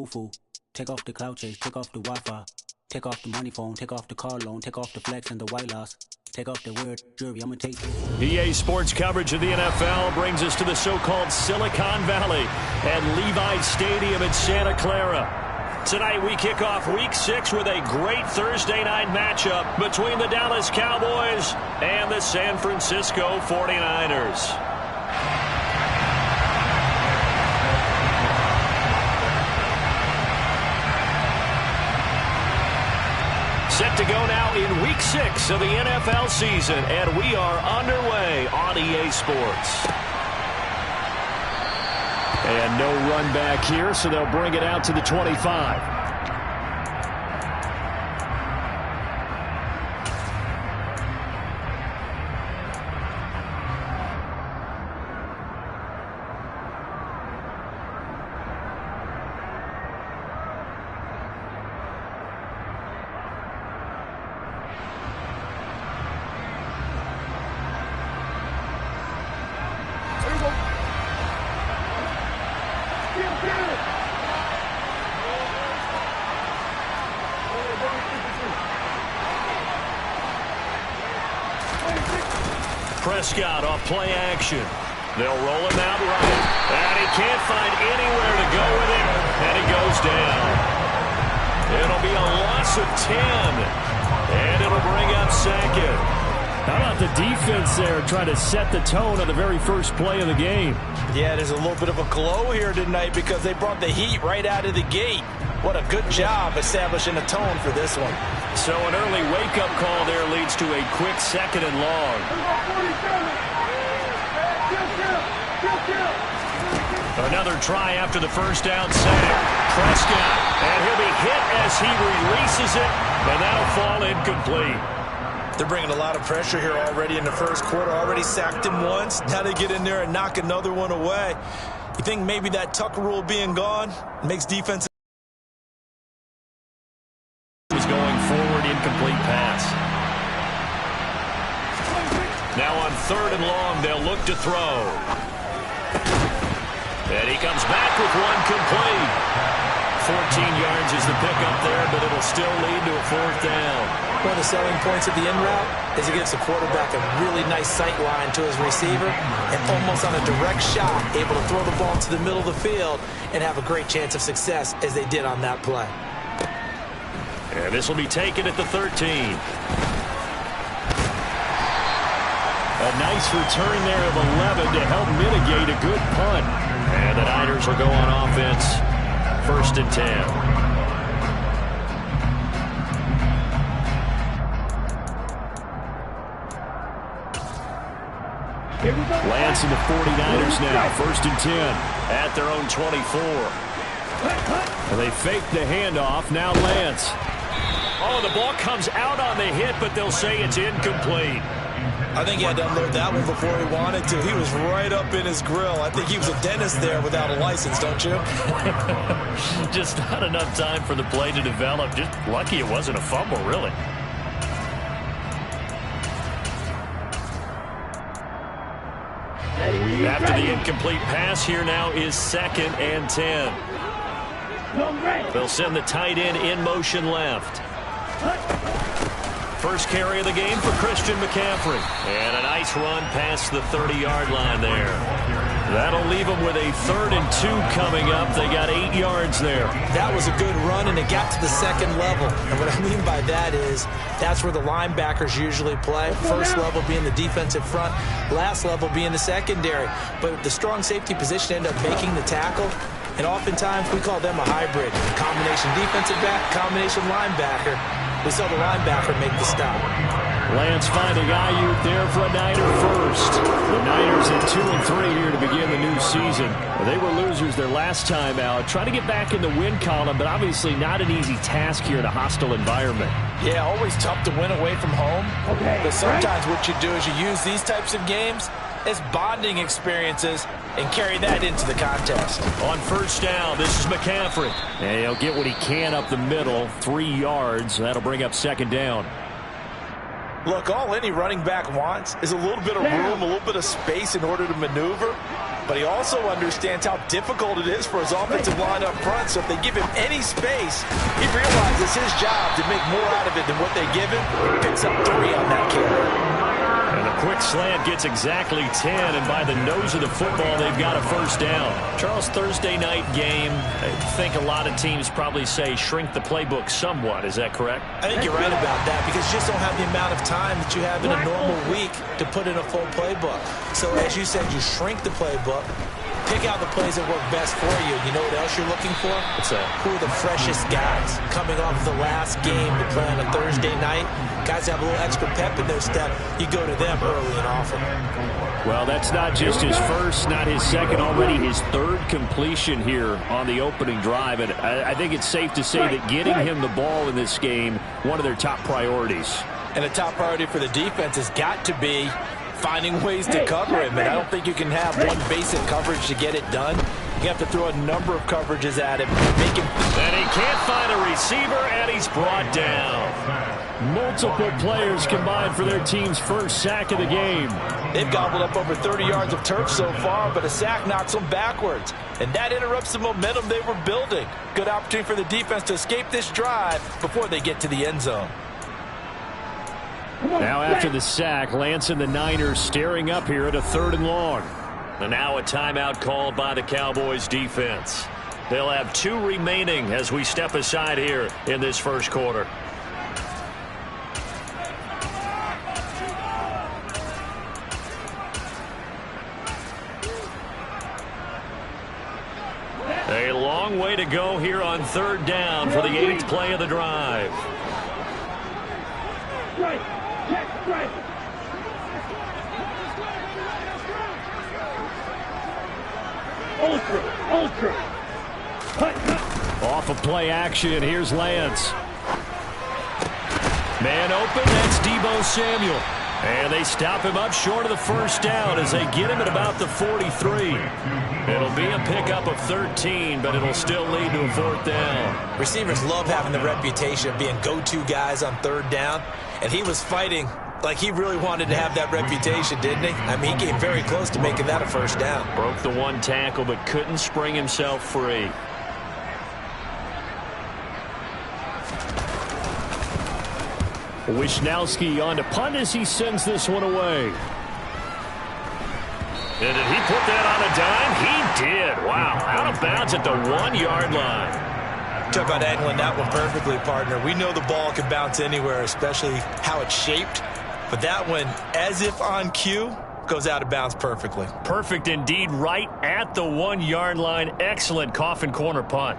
Foo. Take off the cloud chase, take off the Wi-Fi, take off the money phone, take off the car loan, take off the flex and the white loss, take off the weird jury. I'm gonna take this. EA Sports coverage of the NFL brings us to the so-called Silicon Valley at Levi's Stadium in Santa Clara. Tonight we kick off Week 6 with a great Thursday night matchup between the Dallas Cowboys and the San Francisco 49ers. Set to go now in Week 6 of the NFL season, and we are underway on EA Sports. And no run back here, so they'll bring it out to the 25. Prescott off play action. They'll roll him out right. And he can't find anywhere to go with it. And he goes down. It'll be a loss of 10. And it'll bring up second. How about the defense there trying to set the tone on the very first play of the game? Yeah, there's a little bit of a glow here tonight because they brought the heat right out of the gate. What a good job establishing a tone for this one. So an early wake-up call there leads to a quick 2nd and long. Another try after the first down sack. Prescott, and he'll be hit as he releases it, and that'll fall incomplete. They're bringing a lot of pressure here already in the first quarter. Already sacked him once. Now they get in there and knock another one away. You think maybe that Tucker rule being gone makes defense... Incomplete pass. Now on 3rd and long, they'll look to throw. And he comes back with one complete. 14 yards is the pickup there, but it'll still lead to a 4th down. One of the selling points of the in-route is it gives the quarterback a really nice sight line to his receiver and almost on a direct shot, able to throw the ball to the middle of the field and have a great chance of success as they did on that play. And this will be taken at the 13. A nice return there of 11 to help mitigate a good punt. And the Niners will go on offense. 1st and 10. Lance and the 49ers now. 1st and 10 at their own 24. And they fake the handoff. Now Lance. Oh, the ball comes out on the hit, but they'll say it's incomplete. I think he had to unload that one before he wanted to. He was right up in his grill. I think he was a dentist there without a license, don't you? Just not enough time for the play to develop. Just lucky it wasn't a fumble, really. After the incomplete pass, here now is 2nd and 10. They'll send the tight end in motion left. First carry of the game for Christian McCaffrey. And a nice run past the 30-yard line there. That'll leave them with a 3rd and 2 coming up. They got 8 yards there. That was a good run, and it got to the 2nd level. And what I mean by that is that's where the linebackers usually play. First level being the defensive front, last level being the secondary. But the strong safety position ended up making the tackle. And oftentimes we call them a hybrid. Combination defensive back, combination linebacker. We saw the linebacker make the stop. Lance finding Ayuk there for a Niner first. The Niners at 2-3 here to begin the new season. They were losers their last time out. Trying to get back in the win column, but obviously not an easy task here in a hostile environment. Yeah, always tough to win away from home. But sometimes what you do is you use these types of games as bonding experiences and carry that into the contest. On 1st down, this is McCaffrey. And he'll get what he can up the middle, 3 yards. That'll bring up 2nd down. Look, all any running back wants is a little bit of room, a little bit of space in order to maneuver. but he also understands how difficult it is for his offensive line up front. So if they give him any space, he realizes it's his job to make more out of it than what they give him. He picks up 3 on that carry. And the quick slant gets exactly 10, and by the nose of the football, they've got a first down. Charles, Thursday night game, I think a lot of teams probably say shrink the playbook somewhat. Is that correct? I think you're right about that, because you just don't have the amount of time that you have in a normal week to put in a full playbook. So as you said, you shrink the playbook, pick out the plays that work best for you. You know what else you're looking for? What's that? Who are the freshest guys coming off the last game to play on a Thursday night? Guys have a little extra pep in their step. You go to them early and often. Well, that's not just his first, not his second, already his 3rd completion here on the opening drive. And I think it's safe to say that getting him the ball in this game, one of their top priorities. And a top priority for the defense has got to be finding ways to cover him. And I don't think you can have one basic coverage to get it done. You have to throw a number of coverages at him. Make him. And he can't find a receiver, and he's brought down. Multiple players combined for their team's first sack of the game. They've gobbled up over 30 yards of turf so far, but a sack knocks them backwards. And that interrupts the momentum they were building. Good opportunity for the defense to escape this drive before they get to the end zone. Now after the sack, Lance and the Niners staring up here at a 3rd and long. And now a timeout called by the Cowboys defense. They'll have 2 remaining as we step aside here in this first quarter. A long way to go here on 3rd down for the 8th play of the drive. Off of play action, here's Lance. Man open, that's Deebo Samuel. And they stop him up short of the first down as they get him at about the 43. It'll be a pickup of 13, but it'll still lead to a 4th down. Receivers love having the reputation of being go-to guys on 3rd down, and he was fighting like he really wanted to have that reputation, didn't he? I mean, he came very close to making that a first down. Broke the 1 tackle, but couldn't spring himself free. Wishnowski on to punt as he sends this one away. And did he put that on a dime? He did. Wow. Out of bounds at the 1-yard line. Talk about angling that one perfectly, partner. We know the ball can bounce anywhere, especially how it's shaped. But that one, as if on cue, goes out of bounds perfectly. Perfect indeed, right at the 1-yard line. Excellent coffin corner punt.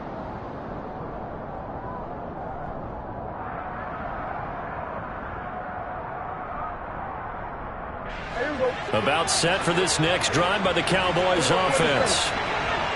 About set for this next drive by the Cowboys offense.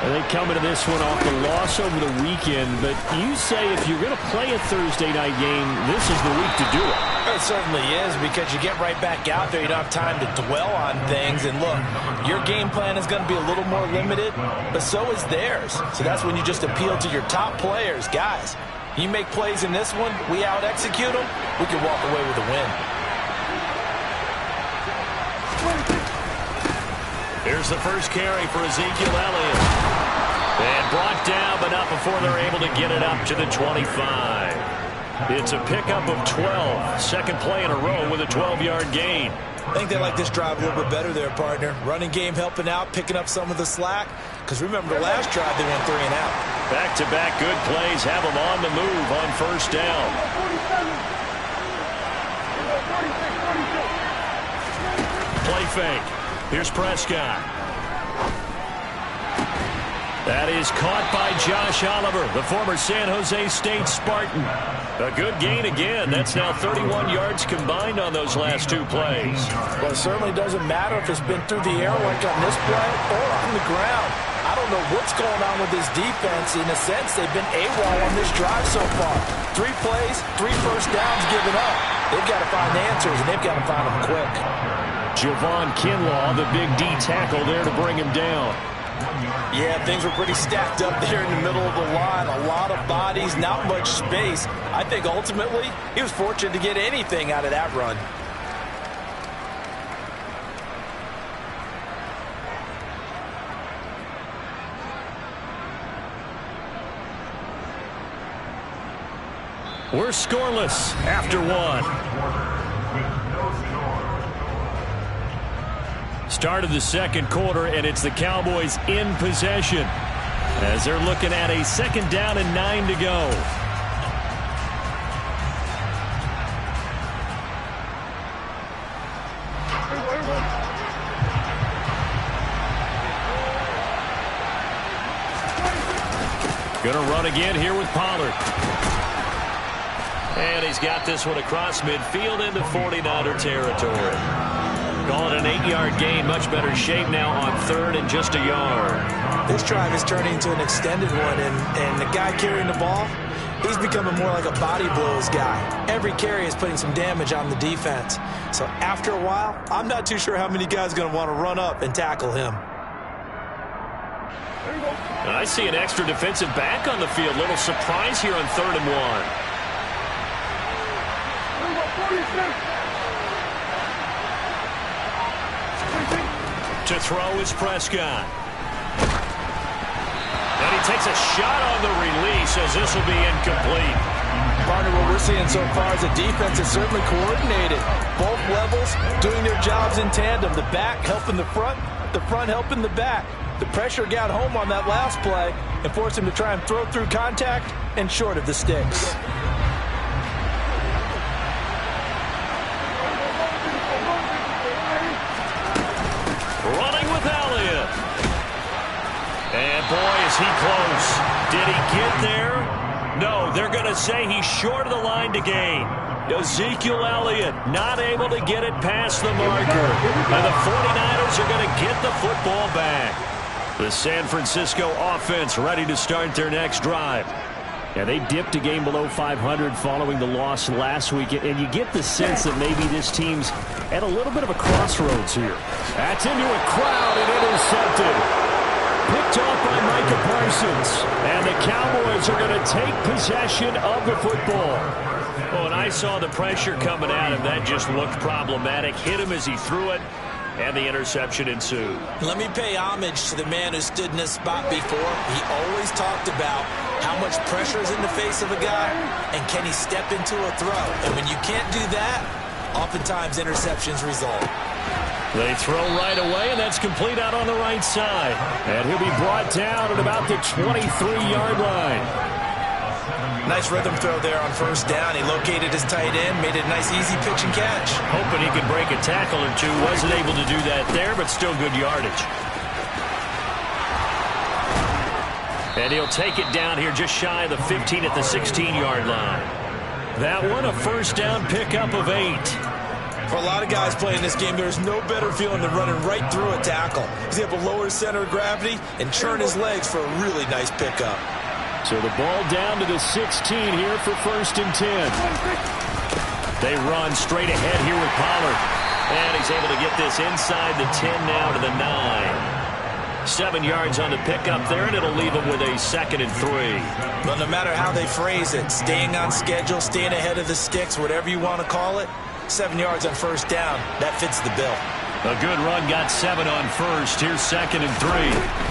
They come into this one off the loss over the weekend, but you say if you're going to play a Thursday night game, this is the week to do it. It certainly is, because you get right back out there. You don't have time to dwell on things. And look, your game plan is going to be a little more limited, but so is theirs. So that's when you just appeal to your top players. Guys, you make plays in this one, we out-execute them, we can walk away with a win. Here's the first carry for Ezekiel Elliott. And brought down, but not before they're able to get it up to the 25. It's a pickup of 12. Second play in a row with a 12-yard gain. I think they like this drive a little bit better there, partner. Running game helping out, picking up some of the slack. Because remember, the last drive they went 3 and out. Back-to-back good plays have them on the move on first down. Play fake. Here's Prescott. That is caught by Josh Oliver, the former San Jose State Spartan. A good gain again. That's now 31 yards combined on those last 2 plays. Well, it certainly doesn't matter if it's been through the air like on this play or on the ground. I don't know what's going on with this defense. In a sense, they've been AWOL on this drive so far. 3 plays, 3 first downs given up. They've got to find answers, and they've got to find them quick. Javon Kinlaw, the big D tackle there to bring him down. Yeah, things were pretty stacked up there in the middle of the line. A lot of bodies, not much space. I think ultimately he was fortunate to get anything out of that run. We're scoreless after one. Start of the second quarter, and it's the Cowboys in possession as they're looking at a 2nd down and 9 to go. Going to run again here with Pollard. And he's got this one across midfield into 49er territory. Call it an 8-yard gain. Much better shape now on 3rd and just a yard. This drive is turning into an extended one, and the guy carrying the ball, he's becoming more like a body blows guy. Every carry is putting some damage on the defense. So after a while, I'm not too sure how many guys are going to want to run up and tackle him. And I see an extra defensive back on the field. Little surprise here on 3rd and 1. To throw is Prescott. And he takes a shot on the release as this will be incomplete. Partner, what we're seeing so far is the defense is certainly coordinated. Both levels doing their jobs in tandem. The back helping the front helping the back. The pressure got home on that last play and forced him to try and throw through contact and short of the sticks. Running with Elliott. And boy, is he close. Did he get there? No, they're going to say he's short of the line to gain. Ezekiel Elliott not able to get it past the marker. And the 49ers are going to get the football back. The San Francisco offense ready to start their next drive. Yeah, they dipped a game below 500 following the loss last week, and you get the sense that maybe this team's at a little bit of a crossroads here. That's into a crowd and intercepted. Picked off by Micah Parsons. And the Cowboys are going to take possession of the football. Oh, and I saw the pressure coming at him. That just looked problematic. Hit him as he threw it. And the interception ensued. Let me pay homage to the man who stood in this spot before. He always talked about how much pressure is in the face of a guy and can he step into a throw. And when you can't do that, oftentimes interceptions result. They throw right away, and that's complete out on the right side. And he'll be brought down at about the 23-yard line. Nice rhythm throw there on 1st down. He located his tight end, made it a nice easy pitch and catch. Hoping he could break a tackle or two. Wasn't able to do that there, but still good yardage. And he'll take it down here just shy of the 15 at the 16-yard line. That one, a 1st down pickup of 8. For a lot of guys playing this game, there's no better feeling than running right through a tackle. He's able to lower his center of gravity and churn his legs for a really nice pickup. So the ball down to the 16 here for 1st and 10. They run straight ahead here with Pollard. And he's able to get this inside the 10 now to the 9. 7 yards on the pickup there, and it'll leave him with a 2nd and 3. But no matter how they phrase it, staying on schedule, staying ahead of the sticks, whatever you want to call it, 7 yards on 1st down, that fits the bill. A good run, got 7 on 1st. Here's 2nd and 3.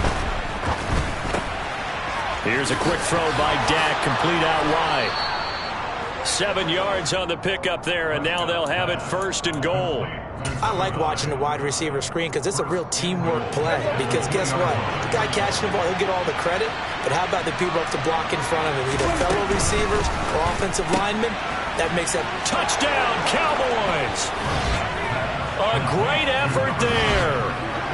Here's a quick throw by Dak, complete out wide. 7 yards on the pickup there, and now they'll have it 1st and goal. I like watching the wide receiver screen because it's a real teamwork play. Because guess what? The guy catching the ball, he'll get all the credit. But how about the people up to block in front of him? Either fellow receivers or offensive linemen. That makes that touchdown, Cowboys. A great effort there.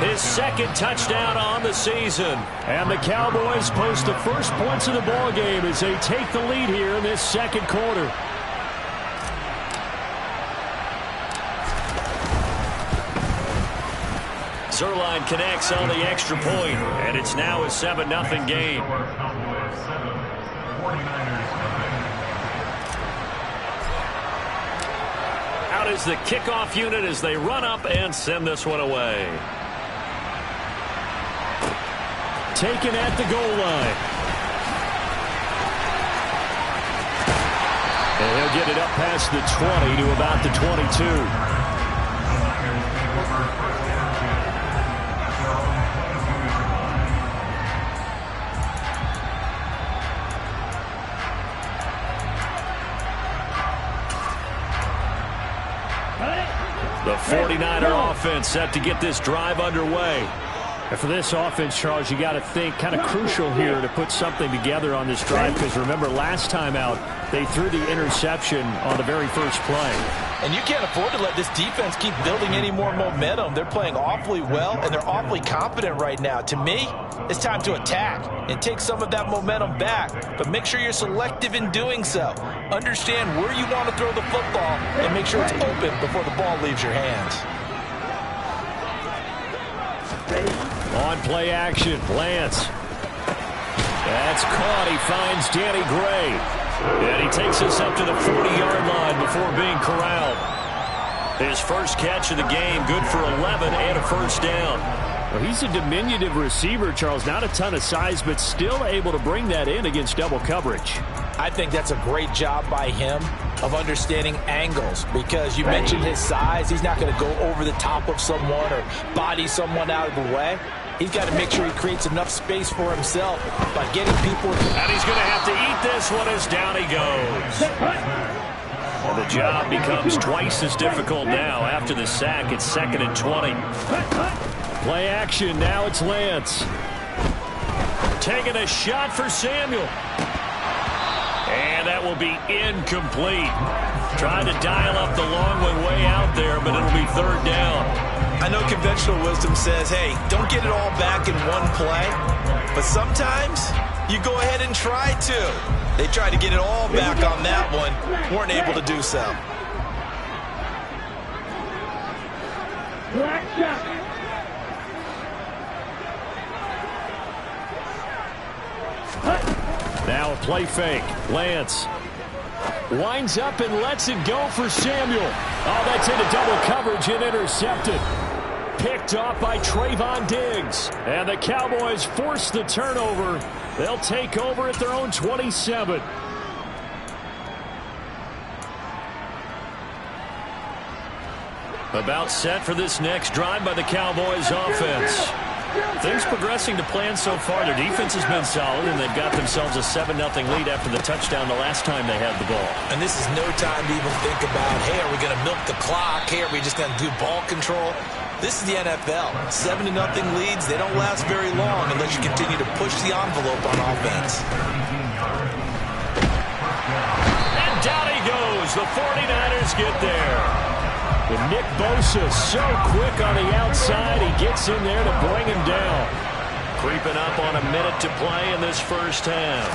His 2nd touchdown on the season. And the Cowboys post the first points of the ball game as they take the lead here in this 2nd quarter. Zerline connects on the extra point, and it's now a 7-0 game. Out is the kickoff unit as they run up and send this one away. Taken at the goal line. And he'll get it up past the 20 to about the 22. The 49er offense set to get this drive underway. And for this offense, Charles, you got to think kind of crucial here to put something together on this drive, because remember last time out they threw the interception on the very first play. And you can't afford to let this defense keep building any more momentum. They're playing awfully well, and they're awfully confident right now. To me, it's time to attack and take some of that momentum back, but make sure you're selective in doing so. Understand where you want to throw the football and make sure it's open before the ball leaves your hands. On play action, Lance. That's caught. He finds Danny Gray. And he takes us up to the 40-yard line before being corralled. His first catch of the game, good for 11 and a first down. Well, he's a diminutive receiver, Charles. Not a ton of size, but still able to bring that in against double coverage. I think that's a great job by him of understanding angles, because you mentioned his size. He's not going to go over the top of someone or body someone out of the way. He's got to make sure he creates enough space for himself by getting people. And he's going to have to eat this one as down he goes. Well, the job becomes twice as difficult now after the sack. It's 2nd and 20. Play action. Now it's Lance. Taking a shot for Samuel. And that will be incomplete. Trying to dial up the long one way out there, but it'll be 3rd down. I know conventional wisdom says, hey, don't get it all back in one play. But sometimes you go ahead and try to. They tried to get it all back on that one. Weren't able to do so. Now a play fake. Lance winds up and lets it go for Samuel. Oh, that's into double coverage and intercepted. Picked off by Trayvon Diggs. And the Cowboys force the turnover. They'll take over at their own 27. About set for this next drive by the Cowboys offense. Things progressing to plan so far. Their defense has been solid, and they've got themselves a 7-0 lead after the touchdown the last time they had the ball. And this is no time to even think about, hey, are we going to milk the clock? Hey, are we just going to do ball control? This is the NFL. 7-0 leads, they don't last very long unless you continue to push the envelope on offense. And down he goes. The 49ers get there. And Nick Bosa so quick on the outside. He gets in there to bring him down. Creeping up on a minute to play in this first half.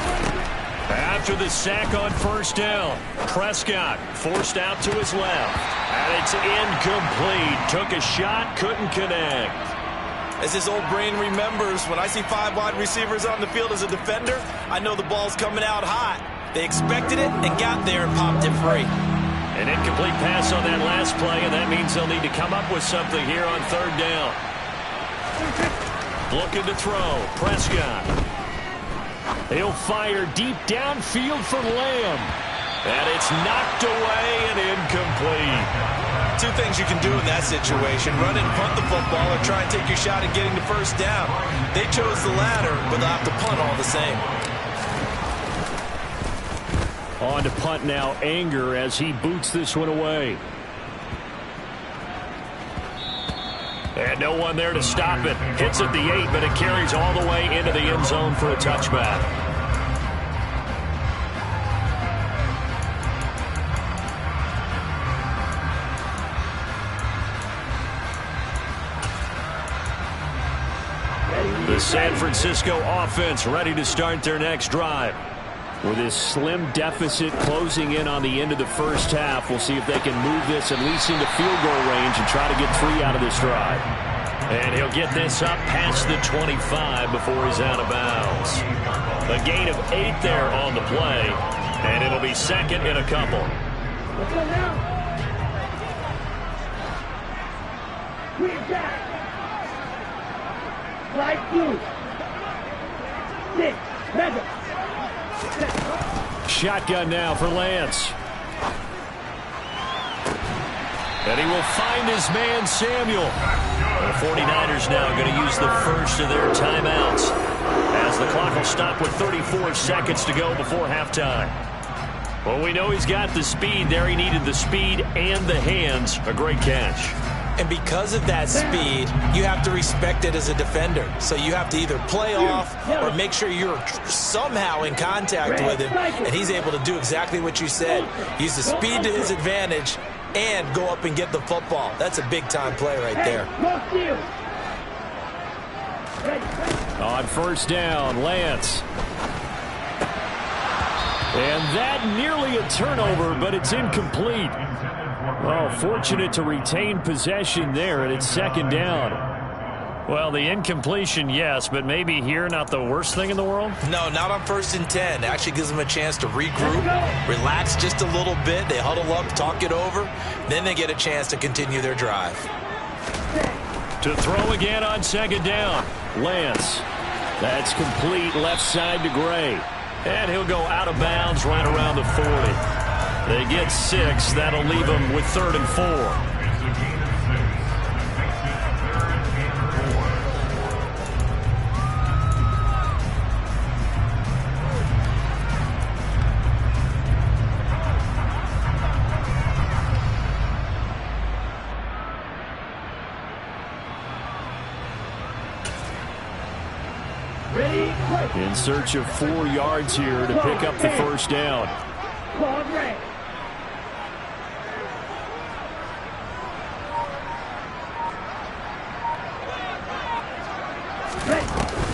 After the sack on 1st down, Prescott forced out to his left. And it's incomplete. Took a shot, couldn't connect. As his old brain remembers, when I see 5 wide receivers on the field as a defender, I know the ball's coming out hot. They expected it and got there and popped it free. An incomplete pass on that last play, and that means they'll need to come up with something here on 3rd down. Looking to throw. Prescott. He'll fire deep downfield for Lamb. And it's knocked away and incomplete. 2 things you can do in that situation. Run and punt the football or try and take your shot at getting the 1st down. They chose the latter, but they'll have to punt all the same. On to punt now, Anger, as he boots this one away. And no one there to stop it. Hits at the 8, but it carries all the way into the end zone for a touchback. The San Francisco offense ready to start their next drive. With this slim deficit closing in on the end of the first half, we'll see if they can move this at least into field goal range and try to get 3 out of this drive. And he'll get this up past the 25 before he's out of bounds. A gain of 8 there on the play, and it'll be 2nd and a couple. Let's go now. Green back. Light blue. 6. Measure. Shotgun now for Lance. And he will find his man, Samuel. The 49ers now going to use the first of their timeouts as the clock will stop with 34 seconds to go before halftime. Well, we know he's got the speed there. He needed the speed and the hands. A great catch. And because of that speed, you have to respect it as a defender. So you have to either play off or make sure you're somehow in contact with him. And he's able to do exactly what you said. Use the speed to his advantage and go up and get the football. That's a big-time play right there. On first down, Lance. And that nearly a turnover, but it's incomplete. Oh, fortunate to retain possession there, and it's second down. Well, the incompletion, yes, but maybe here not the worst thing in the world? No, not on 1st and 10. It actually gives them a chance to regroup, relax just a little bit. They huddle up, talk it over. Then they get a chance to continue their drive. To throw again on second down. Lance. That's complete left side to Gray. And he'll go out of bounds right around the 40. They get 6. That'll leave them with 3rd and 4. In search of 4 yards here to pick up the first down.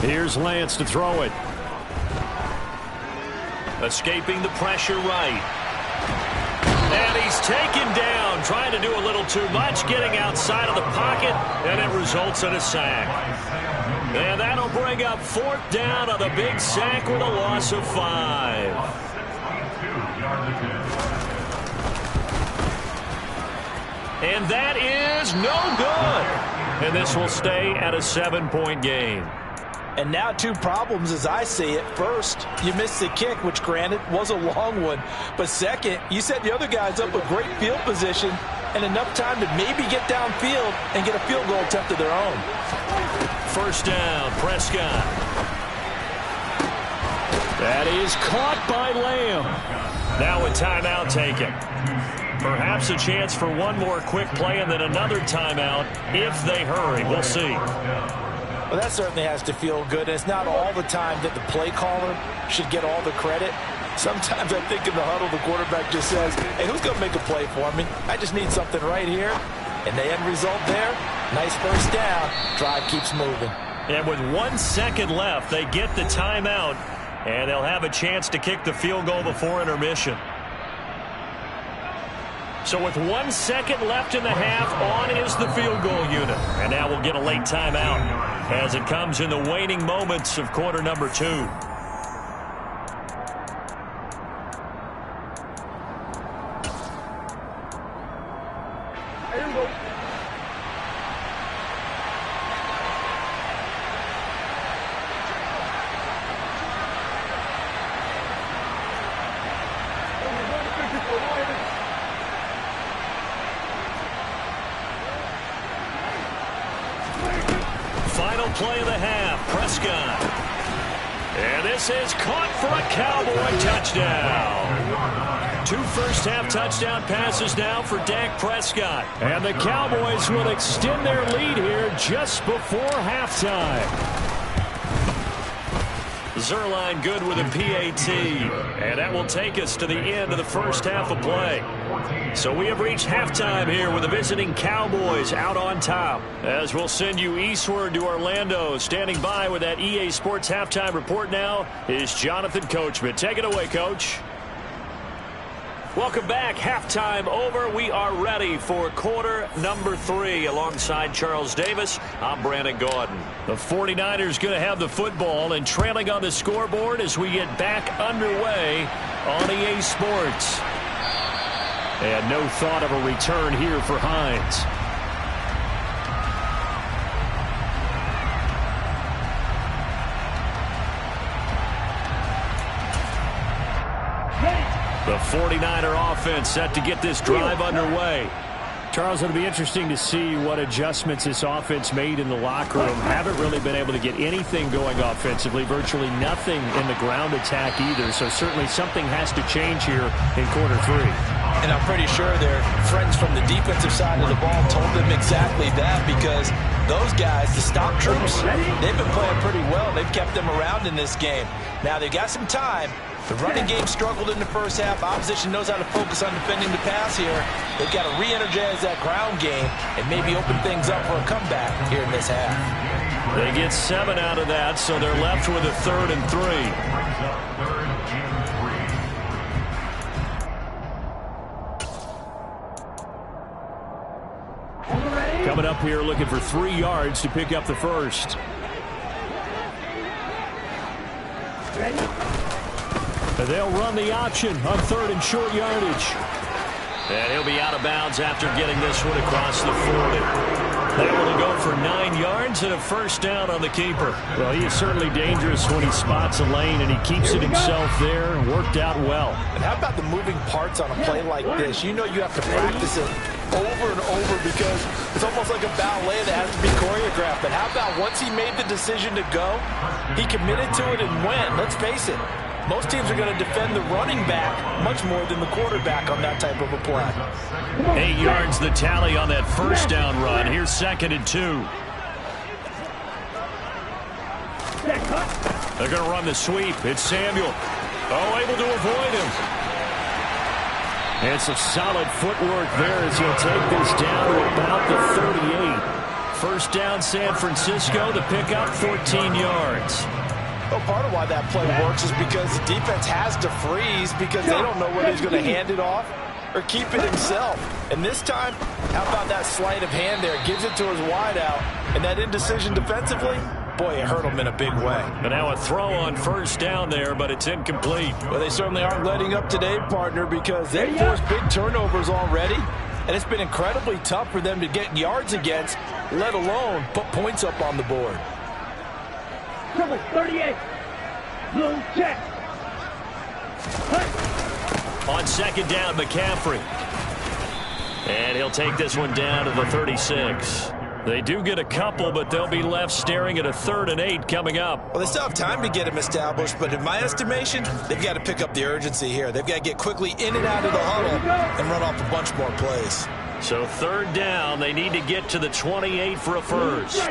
Here's Lance to throw it. Escaping the pressure right. And he's taken down, trying to do a little too much, getting outside of the pocket, and it results in a sack. And that'll bring up 4th down on the big sack with a loss of 5. And that is no good. And this will stay at a 7-point game. And now 2 problems as I see it. First, you missed the kick, which granted was a long one. But second, you set the other guys up with great field position and enough time to maybe get downfield and get a field goal attempt of their own. First down, Prescott. That is caught by Lamb. Now a timeout taken. Perhaps a chance for one more quick play and then another timeout if they hurry. We'll see. Well, that certainly has to feel good. And it's not all the time that the play caller should get all the credit. Sometimes I think in the huddle, the quarterback just says, hey, who's going to make a play for me? I just need something right here. And the end result there, nice first down. Drive keeps moving. And with 1 second left, they get the timeout, and they'll have a chance to kick the field goal before intermission. So with 1 second left in the half, on is the field goal unit. And now we'll get a late timeout as it comes in the waning moments of quarter number 2. Final play of the half, Prescott. And this is caught for a Cowboy touchdown. 2 first-half touchdown passes now for Dak Prescott. And the Cowboys will extend their lead here just before halftime. Zerline good with a PAT. And that will take us to the end of the first half of play. So we have reached halftime here with the visiting Cowboys out on top. As we'll send you eastward to Orlando. Standing by with that EA Sports halftime report now is Jonathan Coachman. Take it away, Coach. Welcome back. Halftime over. We are ready for quarter number 3 alongside Charles Davis. I'm Brandon Gordon. The 49ers going to have the football and trailing on the scoreboard as we get back underway on EA Sports. And no thought of a return here for Hines. The 49er offense set to get this drive underway. Charles, it'll be interesting to see what adjustments this offense made in the locker room. Haven't really been able to get anything going offensively, virtually nothing in the ground attack either. So certainly something has to change here in quarter 3. And I'm pretty sure their friends from the defensive side of the ball told them exactly that, because those guys, the stop troops, they've been playing pretty well. They've kept them around in this game. Now they've got some time. The running game struggled in the first half. Opposition knows how to focus on defending the pass here. They've got to re-energize that ground game and maybe open things up for a comeback here in this half. They get 7 out of that, so they're left with a 3rd and 3. Coming up here looking for 3 yards to pick up the first. They'll run the option on 3rd and short yardage. And he'll be out of bounds after getting this one across the 40. Able to go for 9 yards and a first down on the keeper. Well, he is certainly dangerous when he spots a lane, and he keeps it himself there. Worked out well. And how about the moving parts on a play like this? You know you have to practice it over and over because it's almost like a ballet that has to be choreographed. But how about once he made the decision to go, he committed to it and went. Let's face it, most teams are going to defend the running back much more than the quarterback on that type of a play. 8 yards the tally on that first down run. Here's 2nd and 2. They're going to run the sweep. It's Samuel. Oh, able to avoid him. And some solid footwork there as he'll take this down to about the 38. First down, San Francisco. The pickup, 14 yards. Well, part of why that play works is because the defense has to freeze because they don't know whether he's going to hand it off or keep it himself. And this time, how about that sleight of hand there? Gives it to his wideout. And that indecision defensively, boy, it hurt him in a big way. But now a throw on first down there, but it's incomplete. Well, they certainly aren't letting up today, partner, because they forced big turnovers already. And it's been incredibly tough for them to get yards against, let alone put points up on the board. Number 38. Blue check. On 2nd down, McCaffrey. And he'll take this one down to the 36. They do get a couple, but they'll be left staring at a 3rd and 8 coming up. Well, they still have time to get him established, but in my estimation, they've got to pick up the urgency here. They've got to get quickly in and out of the huddle and run off a bunch more plays. So 3rd down, they need to get to the 28 for a first.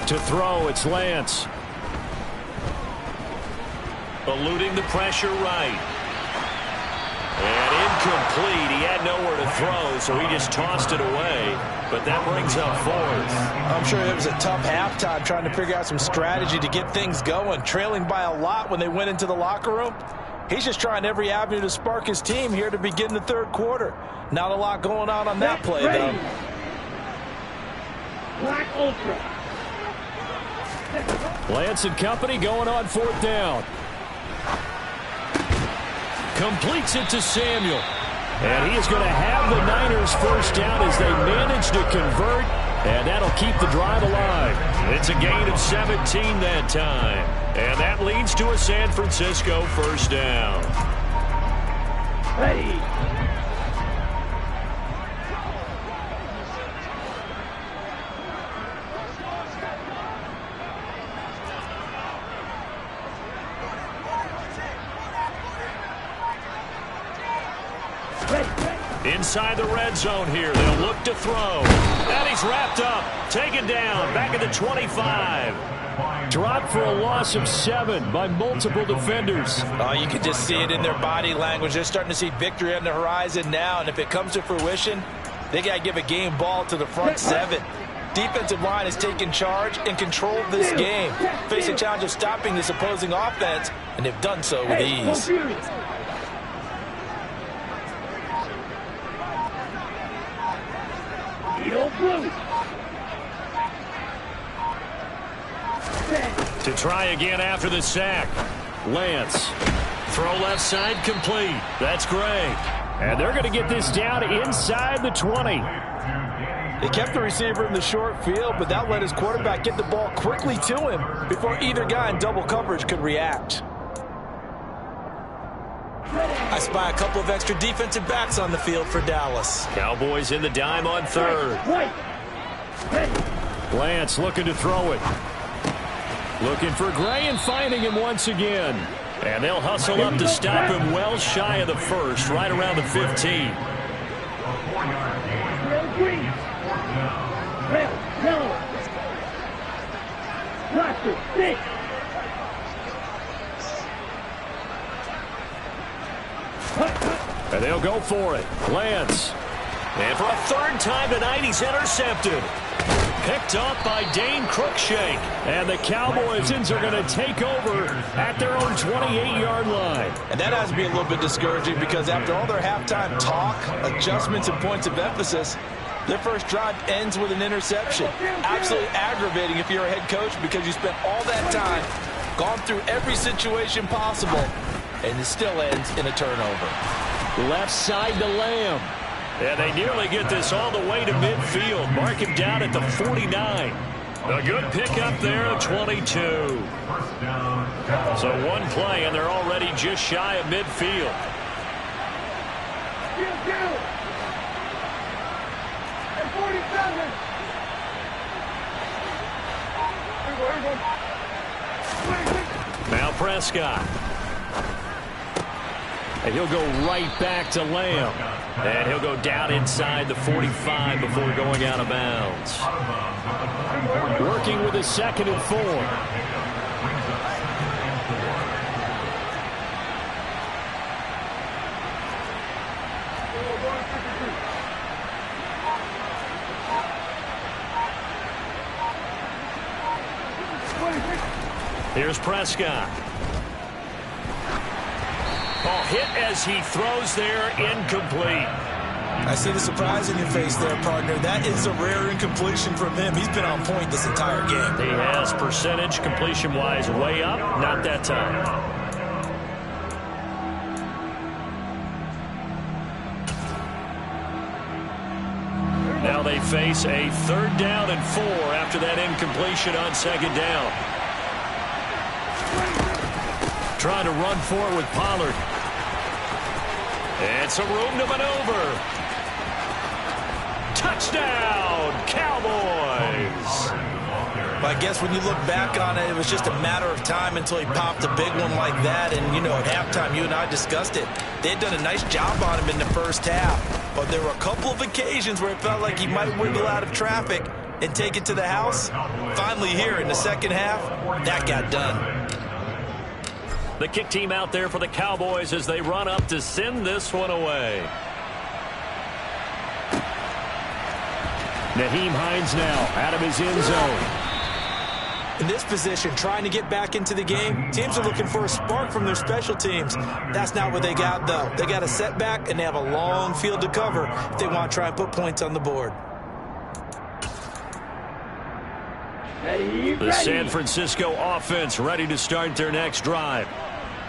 To throw, it's Lance. Eluding the pressure right. And incomplete. He had nowhere to throw, so he just tossed it away. But that brings up 4th. I'm sure it was a tough halftime trying to figure out some strategy to get things going. Trailing by a lot when they went into the locker room. He's just trying every avenue to spark his team here to begin the 3rd quarter. Not a lot going on that play, though. Black Ultra. Lance and company going on 4th down. Completes it to Samuel. And he is going to have the Niners first down as they manage to convert. And that'll keep the drive alive. It's a gain of 17 that time. And that leads to a San Francisco first down. Ready. Inside the red zone here. They'll look to throw. And he's wrapped up. Taken down. Back at the 25. Dropped for a loss of 7 by multiple defenders. Oh, you can just see it in their body language. They're starting to see victory on the horizon now. And if it comes to fruition, they got to give a game ball to the front 7. Defensive line has taken charge and controlled this game. Facing challenge of stopping this opposing offense, and they've done so with ease. To try again after the sack. Lance. Throw left side complete. That's Gray. And they're going to get this down inside the 20. They kept the receiver in the short field, but that let his quarterback get the ball quickly to him before either guy in double coverage could react. Ready. I spy a couple of extra defensive backs on the field for Dallas. Cowboys in the dime on third. Lance looking to throw it. Looking for Gray and finding him once again. And they'll hustle up to stop him well shy of the first, right around the 15. And they'll go for it. Lance. And for a third time tonight, he's intercepted. Picked up by Dane Cruikshank. And the Cowboys are going to take over at their own 28-yard line. And that has to be a little bit discouraging because after all their halftime talk, adjustments, and points of emphasis, their first drive ends with an interception. Absolutely aggravating if you're a head coach because you spent all that time, gone through every situation possible, and it still ends in a turnover. Left side to Lamb. And they nearly get this all the way to midfield. Mark him down at the 49. A good pickup there of 22. So one play, and they're already just shy of midfield. Now Prescott. And he'll go right back to Lamb. And he'll go down inside the 45 before going out of bounds. Working with a 2nd and 4. Here's Prescott. Ball hit as he throws there, incomplete. I see the surprise in your face there, partner. That is a rare incompletion from him. He's been on point this entire game. He has percentage completion-wise way up, not that time. Now they face a 3rd down and 4 after that incompletion on 2nd down. Trying to run for it with Pollard. And some room to maneuver. Touchdown, Cowboys! I guess when you look back on it, it was just a matter of time until he popped a big one like that. And, you know, at halftime, you and I discussed it. They had done a nice job on him in the first half. But there were a couple of occasions where it felt like he might wiggle out of traffic and take it to the house. Finally here in the second half, that got done. The kick team out there for the Cowboys as they run up to send this one away. Nyheim Hines now out of his end zone. In this position, trying to get back into the game, teams are looking for a spark from their special teams. That's not what they got, though. They got a setback, and they have a long field to cover if they want to try and put points on the board. The San Francisco offense ready to start their next drive.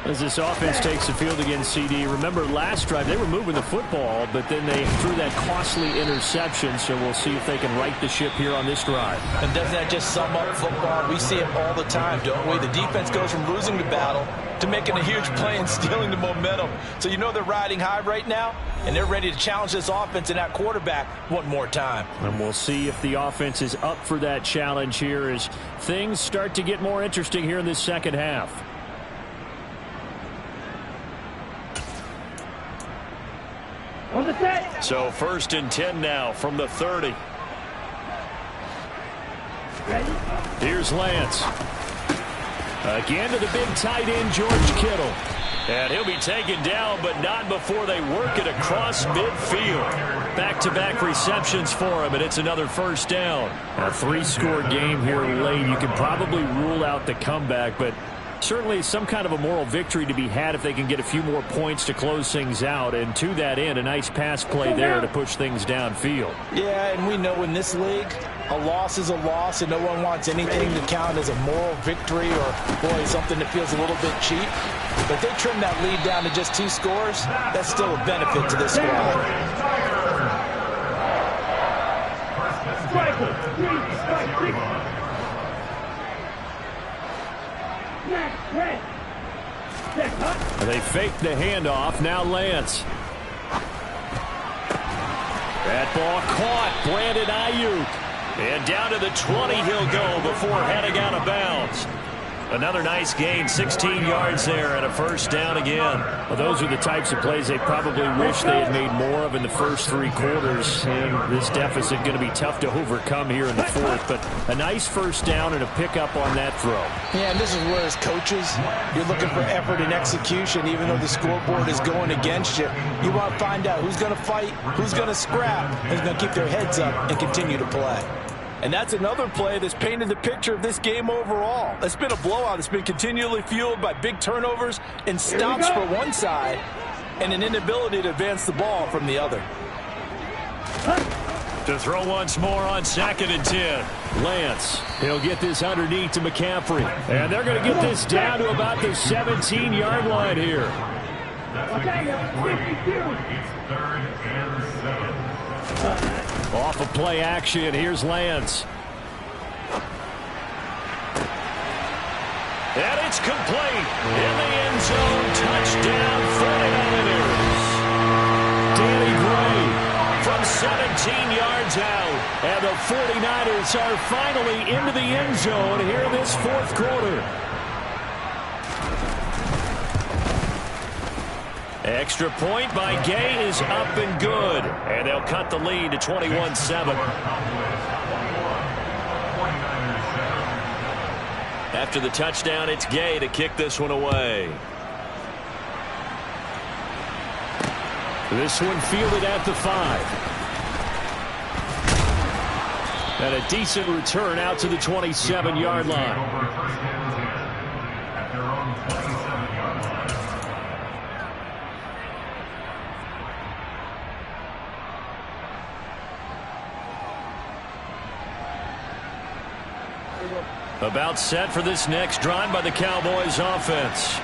As this offense takes the field against CD, remember last drive they were moving the football, but then they threw that costly interception, so we'll see if they can right the ship here on this drive. And doesn't that just sum up football? We see it all the time, don't we? The defense goes from losing the battle to making a huge play and stealing the momentum. So you know they're riding high right now, and they're ready to challenge this offense and that quarterback one more time. And we'll see if the offense is up for that challenge here as things start to get more interesting here in this second half. So 1st and 10 now from the 30. Here's Lance. Again to the big tight end, George Kittle. And he'll be taken down, but not before they work it across midfield. Back-to-back receptions for him, and it's another 1st down. A 3-score game here late. You can probably rule out the comeback, but certainly some kind of a moral victory to be had if they can get a few more points to close things out. And to that end, a nice pass play there to push things downfield. Yeah, and we know in this league, a loss is a loss, and no one wants anything to count as a moral victory or, boy, something that feels a little bit cheap. But if they trim that lead down to just 2 scores, that's still a benefit to this squad. And They fake the handoff. Now Lance. That ball caught. Brandon Ayuk. And down to the 20 he'll go before heading out of bounds. Another nice gain, 16 yards there and a first down again. Well, those are the types of plays they probably wish they had made more of in the first 3 quarters. And this deficit going to be tough to overcome here in the fourth. But a nice first down and a pickup on that throw. Yeah, and this is where as coaches, you're looking for effort and execution. Even though the scoreboard is going against you, you want to find out who's going to fight, who's going to scrap, who's going to keep their heads up and continue to play. And that's another play that's painted the picture of this game overall. It's been a blowout. It's been continually fueled by big turnovers and stops for one side and an inability to advance the ball from the other. To throw once more on 2nd and 10. Lance, he'll get this underneath to McCaffrey. And they're going to get this down to about the 17-yard line here. Off of play action, here's Lance. And it's complete. In the end zone, touchdown 49ers. Danny Gray From 17 yards out. And the 49ers are finally into the end zone here in this fourth quarter. Extra point by Gay is up and good. And they'll cut the lead to 21-7. After the touchdown, it's Gay to kick this one away. This one fielded at the 5. And a decent return out to the 27-yard line. About set for this next drive by the Cowboys offense.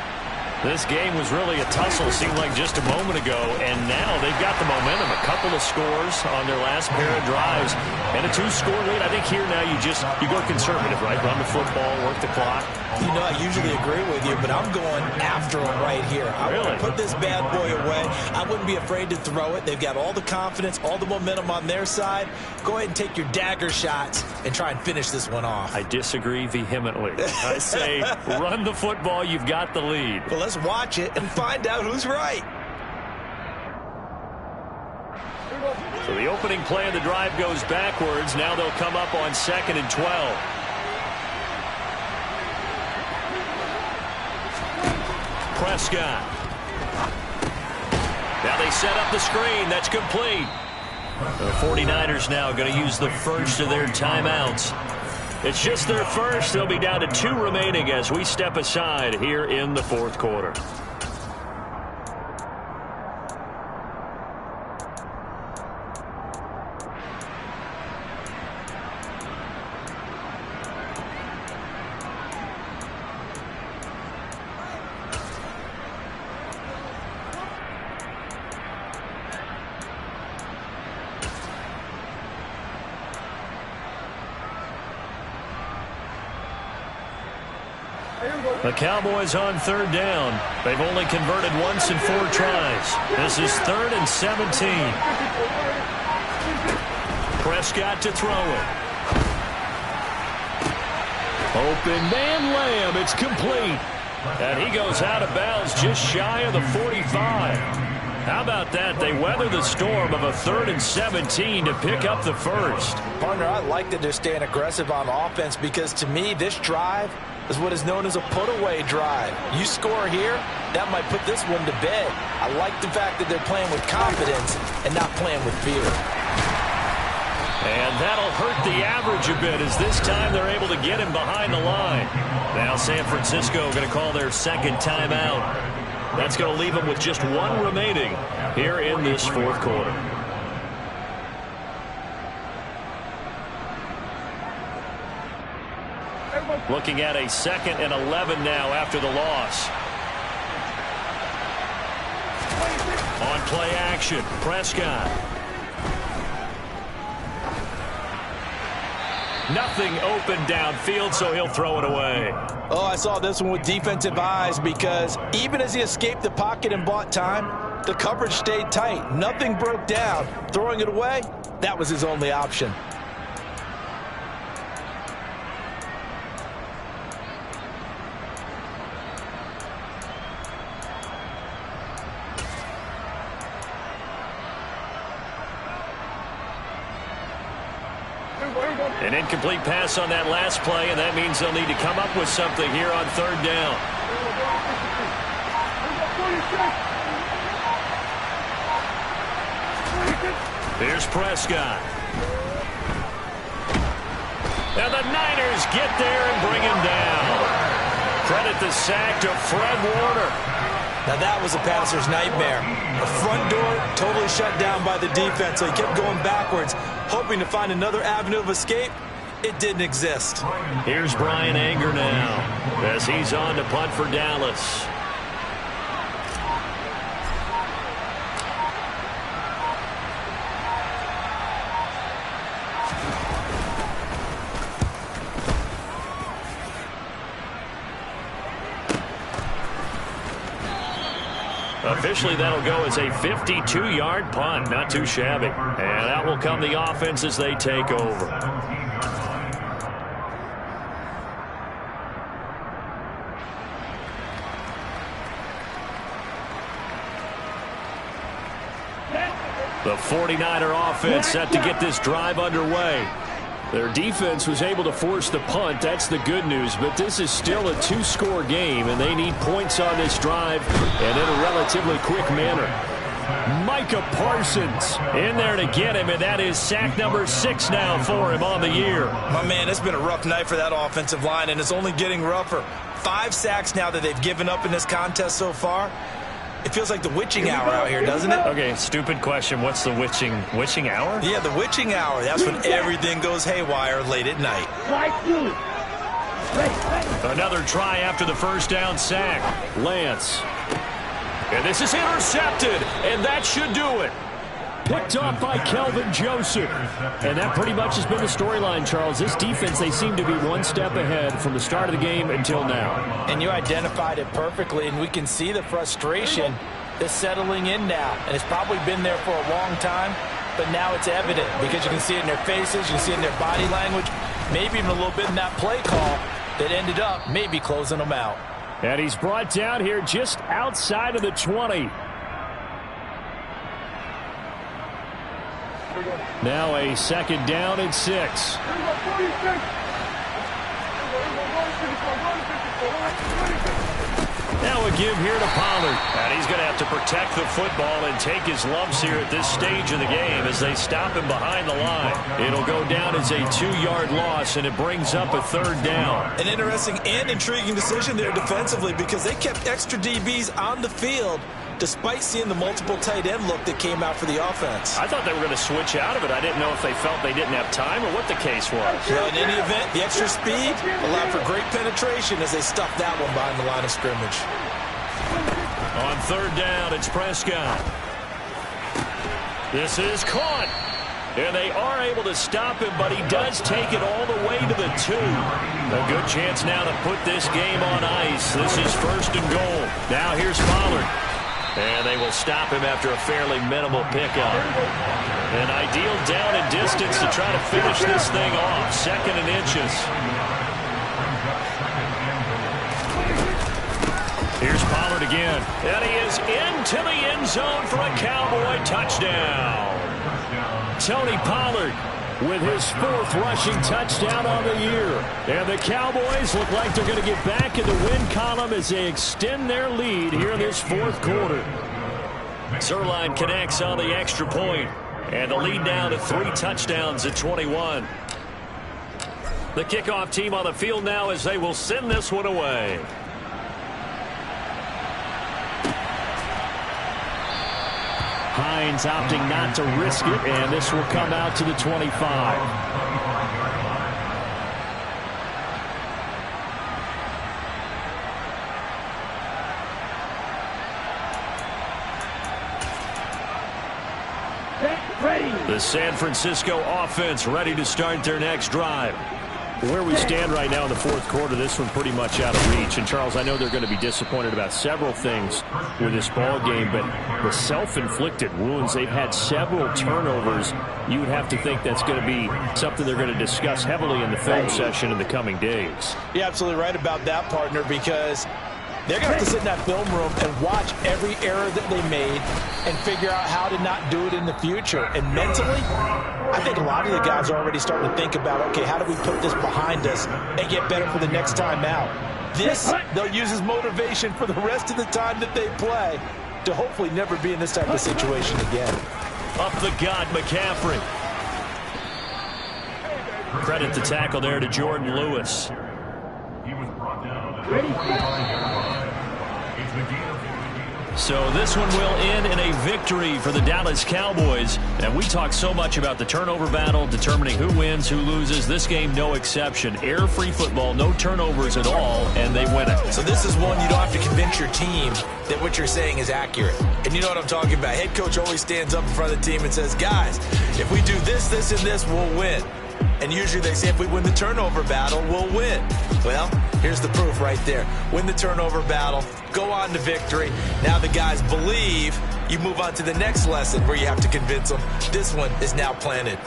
This game was really a tussle, seemed like just a moment ago, and now they've got the momentum. A couple of scores on their last pair of drives, and a 2-score lead. I think here now you go conservative, right? Run the football, work the clock. You know, I usually agree with you, but I'm going after them right here. I want to put this bad boy away. I wouldn't be afraid to throw it. They've got all the confidence, all the momentum on their side. Go ahead and take your dagger shots and try and finish this one off. I disagree vehemently. I say run the football. You've got the lead. Well, let's watch it and find out who's right. So the opening play of the drive goes backwards. Now they'll come up on 2nd and 12. Prescott. Now they set up the screen. That's complete. The 49ers now going to use the first of their timeouts. It's just their first. They'll be down to 2 remaining as we step aside here in the fourth quarter. The Cowboys on 3rd down. They've only converted once in 4 tries. This is 3rd and 17. Prescott to throw it. Open man Lamb. It's complete. And he goes out of bounds just shy of the 45. How about that? They weather the storm of a 3rd and 17 to pick up the first. Partner, I like that they're staying aggressive on offense because to me, this drive is what is known as a put-away drive. You score here, that might put this one to bed. I like the fact that they're playing with confidence and not playing with fear. And that'll hurt the average a bit as this time they're able to get him behind the line. Now San Francisco going to call their 2nd timeout. That's going to leave them with just 1 remaining here in this fourth quarter. Looking at a 2nd and 11 now after the loss. On play action, Prescott. Nothing open downfield, so he'll throw it away. Oh, I saw this one with defensive eyes because even as he escaped the pocket and bought time, the coverage stayed tight. Nothing broke down. Throwing it away, that was his only option. An incomplete pass on that last play, and that means they'll need to come up with something here on third down. Here's Prescott. And the Niners get there and bring him down. Credit the sack to Fred Warner. Now that was a passer's nightmare. The front door totally shut down by the defense, so he kept going backwards, hoping to find another avenue of escape. It didn't exist. Here's Brian Anger now as he's on to punt for Dallas. Officially, that'll go as a 52-yard punt. Not too shabby. And that will come the offense as they take over. The 49er offense set to get this drive underway. Their defense was able to force the punt. That's the good news. But this is still a two-score game, and they need points on this drive and in a relatively quick manner. Micah Parsons in there to get him, and that is sack number 6 now for him on the year. My man, it's been a rough night for that offensive line, and it's only getting rougher. 5 sacks now that they've given up in this contest so far. It feels like the witching hour out here, doesn't it? Okay, stupid question. What's the witching hour? Yeah, the witching hour. That's when everything goes haywire late at night. Another try after the first down sack. Lance. And this is intercepted, and that should do it. Picked off by Kelvin Joseph. And that pretty much has been the storyline, Charles. This defense, they seem to be one step ahead from the start of the game until now. And you identified it perfectly, and we can see the frustration that's settling in now. And it's probably been there for a long time, but now it's evident because you can see it in their faces, you can see it in their body language, maybe even a little bit in that play call that ended up maybe closing them out. And he's brought down here just outside of the 20. Now a second down and 6. Now a give here to Pollard. And he's going to have to protect the football and take his lumps here at this stage of the game as they stop him behind the line. It'll go down as a 2-yard loss, and it brings up a third down. An interesting and intriguing decision there defensively because they kept extra DBs on the field despite seeing the multiple tight end look that came out for the offense. I thought they were going to switch out of it. I didn't know if they felt they didn't have time or what the case was. Well, in any event, the extra speed allowed for great penetration as they stuffed that one behind the line of scrimmage. On third down, it's Prescott. This is caught. And they are able to stop him, but he does take it all the way to the 2. A good chance now to put this game on ice. This is first and goal. Now here's Pollard. And they will stop him after a fairly minimal pickup. An ideal down and distance to try to finish this thing off. Second and inches. Here's Pollard again. And he is into the end zone for a Cowboy touchdown. Tony Pollard with his 4th rushing touchdown on the year. And the Cowboys look like they're going to get back in the win column as they extend their lead here in this 4th quarter. Zerline connects on the extra point, and the lead down to 3 touchdowns at 21. The kickoff team on the field now as they will send this one away. Hines opting not to risk it, and this will come out to the 25. The San Francisco offense ready to start their next drive. Where we stand right now in the fourth quarter, this one pretty much out of reach. And, Charles, I know they're going to be disappointed about several things with this ball game, but the self-inflicted wounds, they've had several turnovers. You would have to think that's going to be something they're going to discuss heavily in the film session in the coming days. You're absolutely right about that, partner, because they're going to have to sit in that film room and watch every error that they made and figure out how to not do it in the future. And mentally, I think a lot of the guys are already starting to think about, okay, how do we put this behind us and get better for the next time out? This, they'll use as motivation for the rest of the time that they play to hopefully never be in this type of situation again. Up the gut, McCaffrey. Credit the tackle there to Jordan Lewis. So this one will end in a victory for the Dallas Cowboys. And we talk so much about the turnover battle, determining who wins, who loses. This game, no exception. Error-free football, no turnovers at all, and they win it. So this is one you don't have to convince your team that what you're saying is accurate. And you know what I'm talking about. Head coach always stands up in front of the team and says, guys, if we do this, this, and this, we'll win. And usually they say if we win the turnover battle, we'll win. Well, here's the proof right there. Win the turnover battle, go on to victory. Now the guys believe. You move on to the next lesson where you have to convince them. This one is now planted.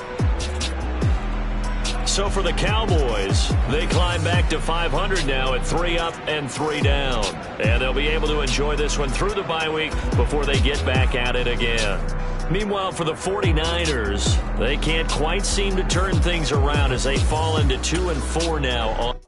So for the Cowboys, they climb back to 500 now at 3 up and 3 down. And they'll be able to enjoy this one through the bye week before they get back at it again. Meanwhile, for the 49ers, they can't quite seem to turn things around as they fall into 2-4 now.